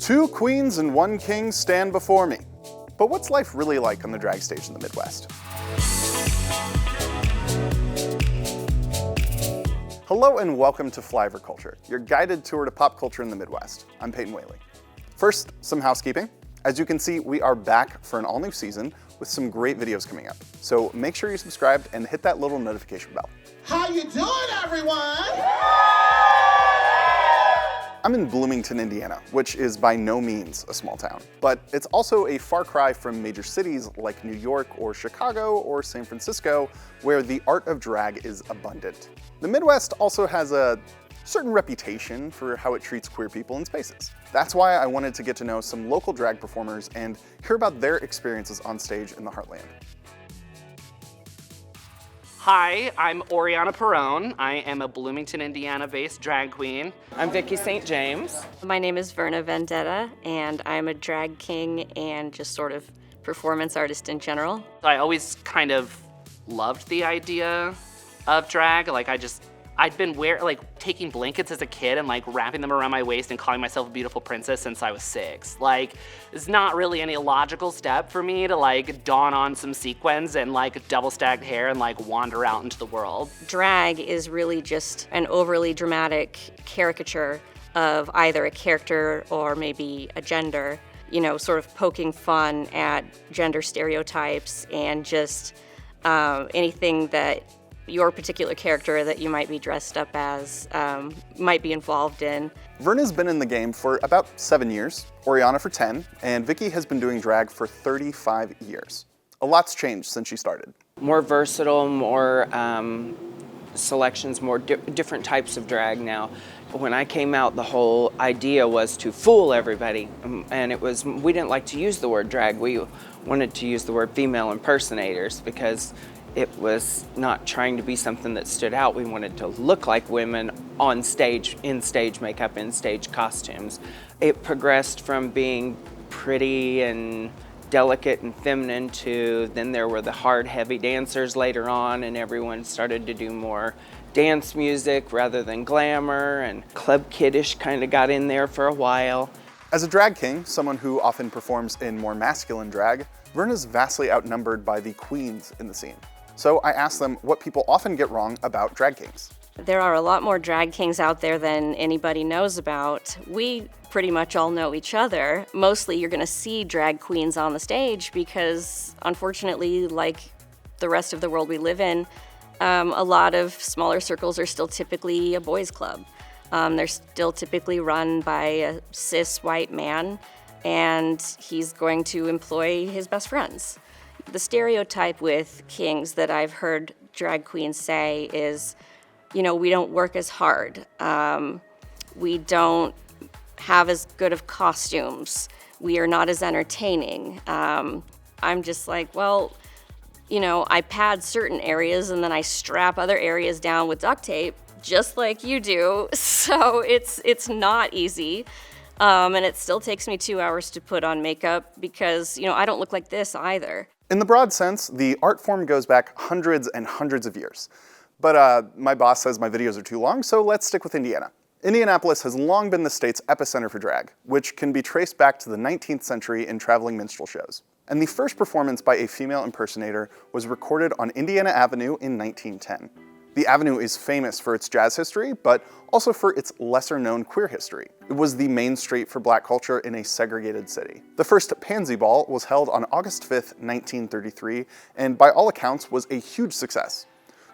Two queens and one king stand before me. But what's life really like on the drag stage in the Midwest? Hello and welcome to Flyover Culture, your guided tour to pop culture in the Midwest. I'm Peyton Whaley. First, some housekeeping. As you can see, we are back for an all-new season with some great videos coming up. So make sure you're subscribed and hit that little notification bell. How you doing, everyone? I'm in Bloomington, Indiana, which is by no means a small town, but it's also a far cry from major cities like New York or Chicago or San Francisco, where the art of drag is abundant. The Midwest also has a certain reputation for how it treats queer people in spaces. That's why I wanted to get to know some local drag performers and hear about their experiences on stage in the Heartland. Hi, I'm Oriana Perón. I am a Bloomington, Indiana-based drag queen. I'm Vicki St. James. My name is Verna Vendetta, and I'm a drag king and just sort of performance artist in general. I always kind of loved the idea of drag. I'd been taking blankets as a kid and wrapping them around my waist and calling myself a beautiful princess since I was 6. It's not really any logical step for me to don on some sequins and double stacked hair and wander out into the world. Drag is really just an overly dramatic caricature of either a character or maybe a gender, sort of poking fun at gender stereotypes and just anything that your particular character that you might be dressed up as might be involved in. Verna's been in the game for about 7 years, Oriana for 10, and Vicki has been doing drag for 35 years. A lot's changed since she started. More versatile, more selections, more different types of drag now. When I came out, the whole idea was to fool everybody, and we didn't like to use the word drag. We wanted to use the word female impersonators because it was not trying to be something that stood out. We wanted to look like women on stage, in stage makeup, in stage costumes. It progressed from being pretty and delicate and feminine to then there were the hard, heavy dancers later on, and everyone started to do more dance music rather than glamour, and club kiddish kind of got in there for a while. As a drag king, someone who often performs in more masculine drag, Verna's vastly outnumbered by the queens in the scene. So I asked them what people often get wrong about drag kings. There are a lot more drag kings out there than anybody knows about. We pretty much all know each other. Mostly you're gonna see drag queens on the stage because unfortunately, like the rest of the world we live in, a lot of smaller circles are still typically a boys' club. They're still typically run by a cis white man, and he's going to employ his best friends. The stereotype with kings that I've heard drag queens say is, we don't work as hard. We don't have as good of costumes. We are not as entertaining. I'm just like, well, I pad certain areas and then I strap other areas down with duct tape, just like you do. So it's not easy. And it still takes me 2 hours to put on makeup because, I don't look like this either. In the broad sense, the art form goes back hundreds and hundreds of years. But my boss says my videos are too long, so let's stick with Indiana. Indianapolis has long been the state's epicenter for drag, which can be traced back to the 19th century in traveling minstrel shows. And the first performance by a female impersonator was recorded on Indiana Avenue in 1910. The Avenue is famous for its jazz history, but also for its lesser-known queer history. It was the main street for black culture in a segregated city. The first Pansy Ball was held on August 5th, 1933, and by all accounts was a huge success.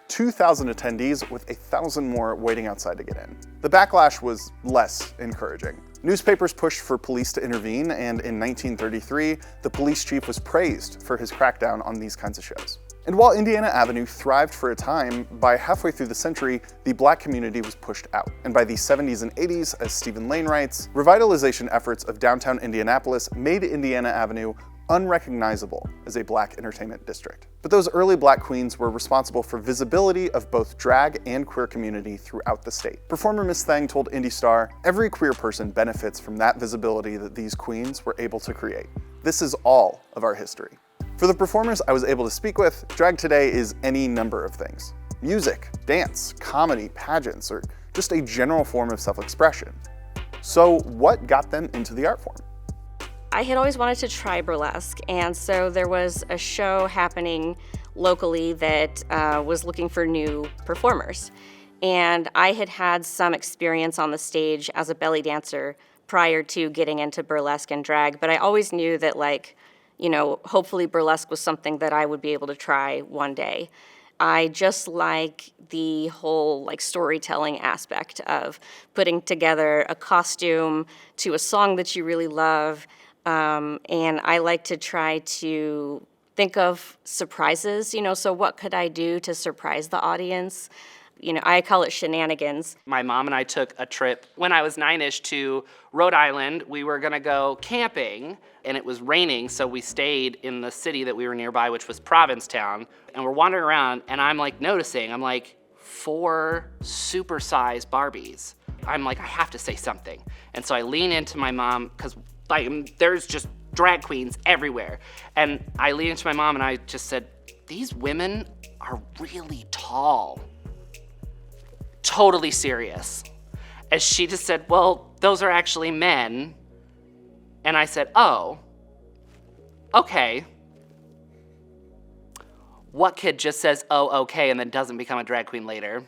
2,000 attendees with 1,000 more waiting outside to get in. The backlash was less encouraging. Newspapers pushed for police to intervene, and in 1933, the police chief was praised for his crackdown on these kinds of shows. And while Indiana Avenue thrived for a time, by halfway through the century, the black community was pushed out. And by the 70s and 80s, as Stephen Lane writes, revitalization efforts of downtown Indianapolis made Indiana Avenue unrecognizable as a black entertainment district. But those early black queens were responsible for visibility of both drag and queer community throughout the state. Performer Miss Thang told Indy Star, "Every queer person benefits from that visibility that these queens were able to create. This is all of our history." For the performers I was able to speak with, drag today is any number of things. Music, dance, comedy, pageants, or just a general form of self-expression. So what got them into the art form? I had always wanted to try burlesque, and so there was a show happening locally that was looking for new performers. And I had had some experience on the stage as a belly dancer prior to getting into burlesque and drag, but I always knew that, like, you know, hopefully burlesque was something that I would be able to try one day. I just like the whole like storytelling aspect of putting together a costume to a song that you really love. And I like to try to think of surprises, you know, so what could I do to surprise the audience? You know, I call it shenanigans. My mom and I took a trip when I was 9-ish to Rhode Island. We were gonna go camping, and it was raining, so we stayed in the city that we were nearby, which was Provincetown. And we're wandering around, and I'm like noticing, 4 supersized Barbies. I'm like, I have to say something. And so I lean into my mom, because like, there's just drag queens everywhere. And I lean into my mom and I just said, these women are really tall. Totally serious. And she just said, well, those are actually men. And I said, oh, okay. What kid just says, oh, okay, and then doesn't become a drag queen later?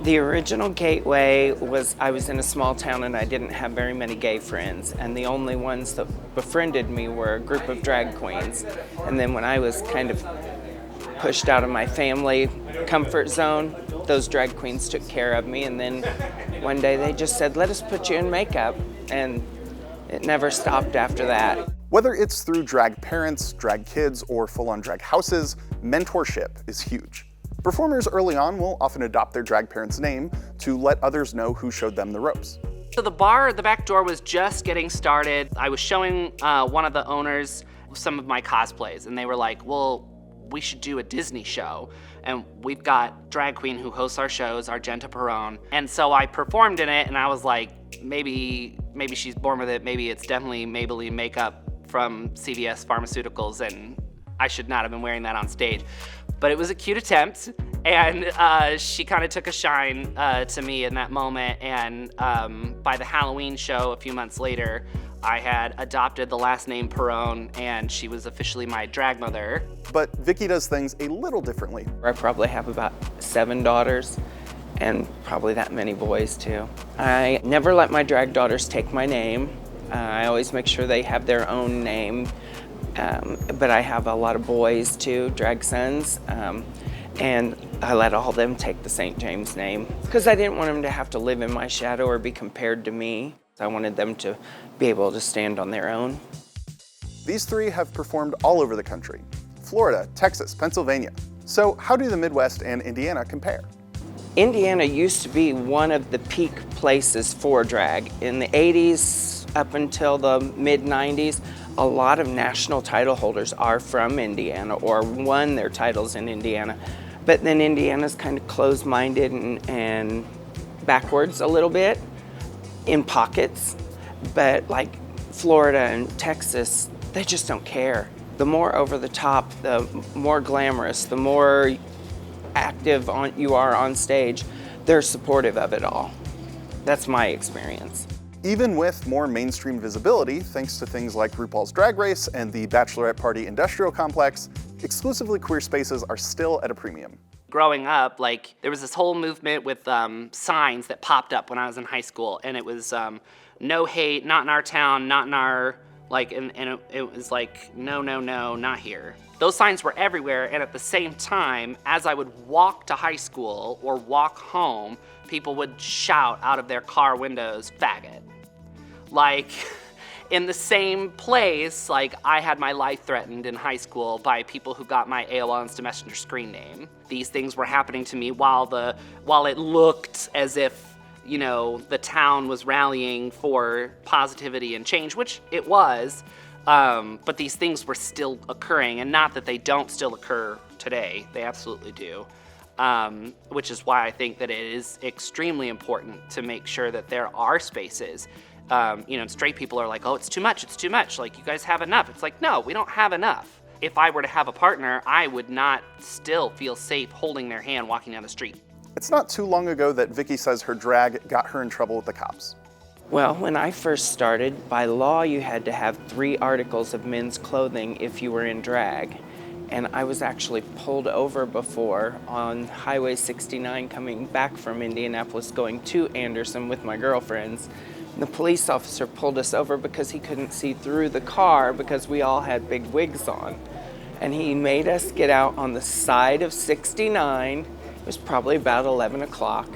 The original gateway was I was in a small town and I didn't have very many gay friends, and the only ones that befriended me were a group of drag queens. And then when I was kind of pushed out of my family comfort zone, those drag queens took care of me, and then one day they just said, let us put you in makeup, and it never stopped after that. Whether it's through drag parents, drag kids, or full-on drag houses, mentorship is huge. Performers early on will often adopt their drag parent's name to let others know who showed them the ropes. So the bar at the back door was just getting started. I was showing one of the owners some of my cosplays, and they were like, well, we should do a Disney show. And we've got drag queen who hosts our shows, Argenta Perón. And so I performed in it, and I was like, maybe she's born with it. Maybe it's definitely Maybelline makeup from CVS Pharmaceuticals, and I should not have been wearing that on stage. But it was a cute attempt, and she kind of took a shine to me in that moment. And by the Halloween show a few months later, I had adopted the last name Perón, and she was officially my drag mother. But Vicki does things a little differently. I probably have about 7 daughters, and probably that many boys too. I never let my drag daughters take my name. I always make sure they have their own name. But I have a lot of boys too, drag sons, and I let all of them take the St. James name because I didn't want them to have to live in my shadow or be compared to me. I wanted them to be able to stand on their own. These 3 have performed all over the country: Florida, Texas, Pennsylvania. So how do the Midwest and Indiana compare? Indiana used to be one of the peak places for drag. In the 80s up until the mid-90s, a lot of national title holders are from Indiana or won their titles in Indiana. But then Indiana's kind of closed-minded and backwards a little bit in pockets. But like Florida and Texas, they just don't care. The more over the top, the more glamorous, the more active you are on stage, they're supportive of it all. That's my experience. Even with more mainstream visibility, thanks to things like RuPaul's Drag Race and the Bachelorette Party industrial complex, exclusively queer spaces are still at a premium. Growing up, like, there was this whole movement with signs that popped up when I was in high school, and it was no hate, not in our town, not in our, like, and it was like, no, no, no, not here. Those signs were everywhere, and at the same time, as I would walk to high school or walk home, people would shout out of their car windows, faggot. Like, in the same place, like, I had my life threatened in high school by people who got my AOL Instant Messenger screen name. These things were happening to me while it looked as if, you know, the town was rallying for positivity and change, which it was, but these things were still occurring, and not that they don't still occur today, they absolutely do. Which is why I think that it is extremely important to make sure that there are spaces. You know, straight people are like, oh, it's too much, like, you guys have enough. It's like, no, we don't have enough. If I were to have a partner, I would not still feel safe holding their hand walking down the street. It's not too long ago that Vicki says her drag got her in trouble with the cops. Well, when I first started, by law you had to have 3 articles of men's clothing if you were in drag. And I was actually pulled over before on Highway 69 coming back from Indianapolis going to Anderson with my girlfriends. The police officer pulled us over because he couldn't see through the car because we all had big wigs on. And he made us get out on the side of 69, it was probably about 11 o'clock,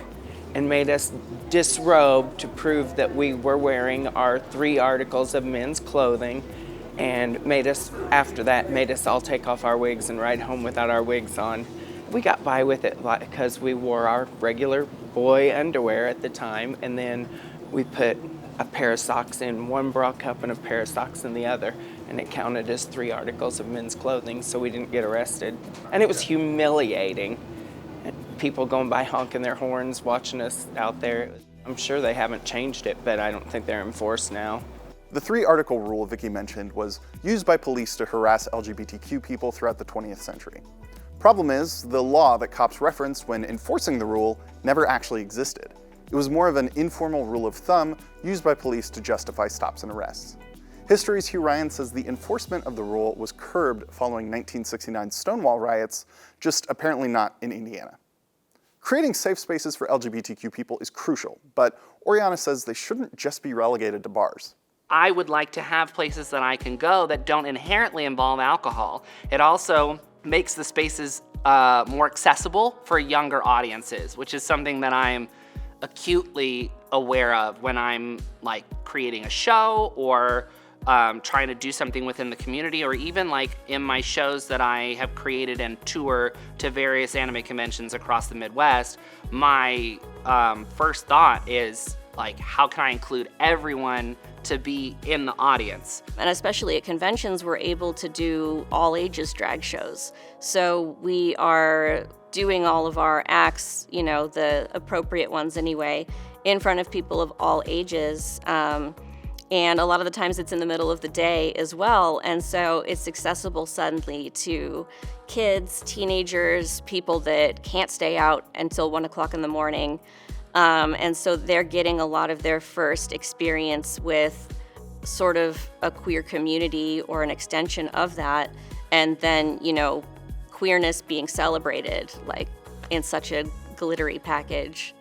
and made us disrobe to prove that we were wearing our 3 articles of men's clothing, and made us, after that, made us all take off our wigs and ride home without our wigs on. We got by with it because we wore our regular boy underwear at the time, and then we put a pair of socks in one bra cup and a pair of socks in the other, and it counted as 3 articles of men's clothing, so we didn't get arrested. And it was humiliating. People going by honking their horns, watching us out there. I'm sure they haven't changed it, but I don't think they're enforced now. The 3-article rule Vicki mentioned was used by police to harass LGBTQ people throughout the 20th century. Problem is, the law that cops referenced when enforcing the rule never actually existed. It was more of an informal rule of thumb used by police to justify stops and arrests. History's Hugh Ryan says the enforcement of the rule was curbed following 1969 Stonewall riots, just apparently not in Indiana. Creating safe spaces for LGBTQ people is crucial, but Oriana says they shouldn't just be relegated to bars. I would like to have places that I can go that don't inherently involve alcohol. It also makes the spaces more accessible for younger audiences, which is something that I'm acutely aware of when I'm like creating a show or trying to do something within the community, or even like in my shows that I have created and tour to various anime conventions across the Midwest. My first thought is like, how can I include everyone to be in the audience? And especially at conventions, we're able to do all ages drag shows. So we are doing all of our acts, you know, the appropriate ones anyway, in front of people of all ages. And a lot of the times it's in the middle of the day as well. And so it's accessible suddenly to kids, teenagers, people that can't stay out until 1 o'clock in the morning. And so they're getting a lot of their first experience with sort of a queer community or an extension of that. And then, you know, queerness being celebrated like in such a glittery package.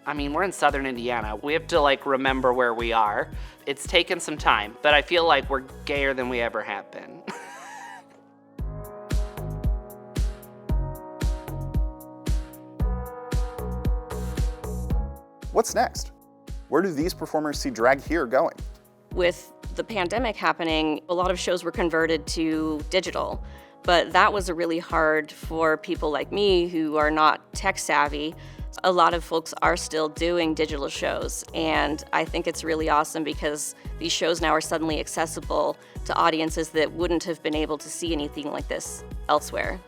I mean, we're in Southern Indiana. We have to like remember where we are. It's taken some time, but I feel like we're gayer than we ever have been. What's next? Where do these performers see drag here going? With the pandemic happening, a lot of shows were converted to digital, but that was really hard for people like me who are not tech savvy. A lot of folks are still doing digital shows, and I think it's really awesome because these shows now are suddenly accessible to audiences that wouldn't have been able to see anything like this elsewhere.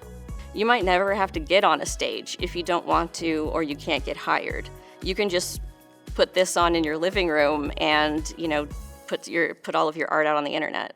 You might never have to get on a stage if you don't want to or you can't get hired. You can just put this on in your living room and, you know, put all of your art out on the internet.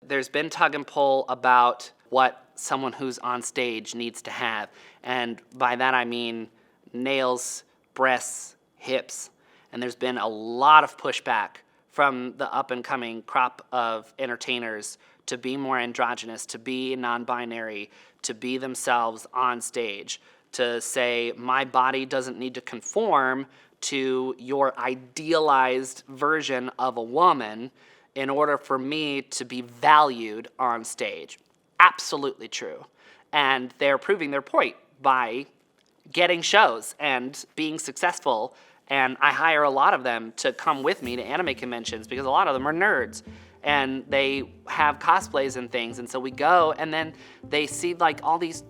There's been tug and pull about what someone who's on stage needs to have, and by that I mean nails, breasts, hips, and there's been a lot of pushback from the up-and-coming crop of entertainers to be more androgynous, to be non-binary, to be themselves on stage, to say, my body doesn't need to conform to your idealized version of a woman in order for me to be valued on stage. Absolutely true. And they're proving their point by getting shows and being successful. And I hire a lot of them to come with me to anime conventions because a lot of them are nerds and they have cosplays and things. And so we go, and then they see like all these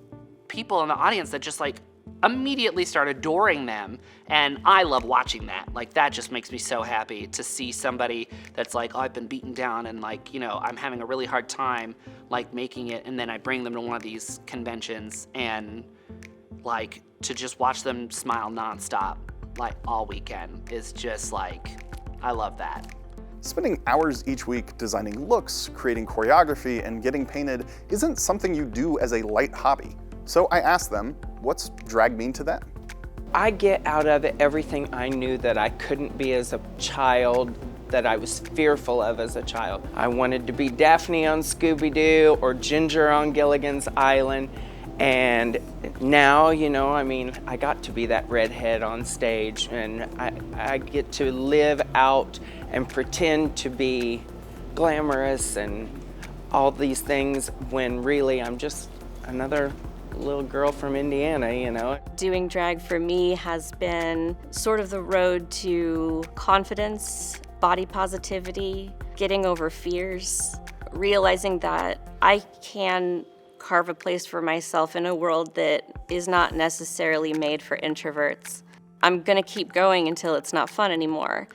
people in the audience that just like immediately start adoring them. And I love watching that. Like, that just makes me so happy to see somebody that's like, oh, I've been beaten down and like, you know, I'm having a really hard time like making it. And then I bring them to one of these conventions and like to just watch them smile nonstop like all weekend is just like, I love that. Spending hours each week designing looks, creating choreography, and getting painted isn't something you do as a light hobby. So I asked them, what's drag mean to them? I get out of it everything I knew that I couldn't be as a child that I was fearful of as a child. I wanted to be Daphne on Scooby-Doo or Ginger on Gilligan's Island. And now, you know, I mean, I got to be that redhead on stage, and I get to live out and pretend to be glamorous and all these things when really I'm just another little girl from Indiana, you know. Doing drag for me has been sort of the road to confidence, body positivity, getting over fears, realizing that I can carve a place for myself in a world that is not necessarily made for introverts. I'm gonna keep going until it's not fun anymore.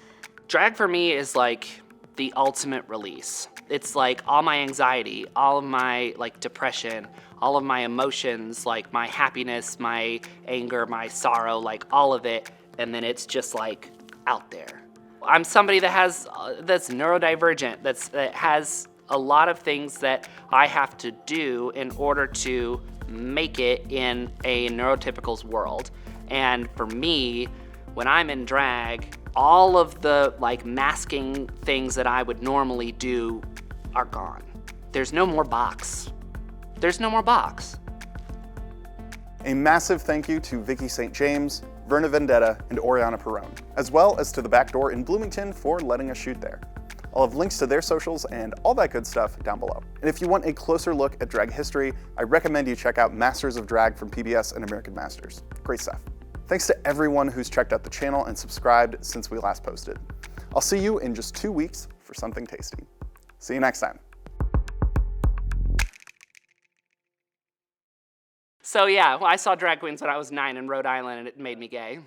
Drag for me is like the ultimate release. It's like all my anxiety, all of my like depression, all of my emotions, like my happiness, my anger, my sorrow, like all of it, and then it's just like out there. I'm somebody that has that's neurodivergent, that has a lot of things that I have to do in order to make it in a neurotypical's world. And for me, when I'm in drag, all of the like masking things that I would normally do are gone. There's no more box. There's no more box. A massive thank you to Vicki St. James, Verna Vendetta, and Oriana Perón, as well as to the Back Door in Bloomington for letting us shoot there. I'll have links to their socials and all that good stuff down below. And if you want a closer look at drag history, I recommend you check out Masters of Drag from PBS and American Masters. Great stuff. Thanks to everyone who's checked out the channel and subscribed since we last posted. I'll see you in just 2 weeks for something tasty. See you next time. So yeah, I saw drag queens when I was 9 in Rhode Island and it made me gay.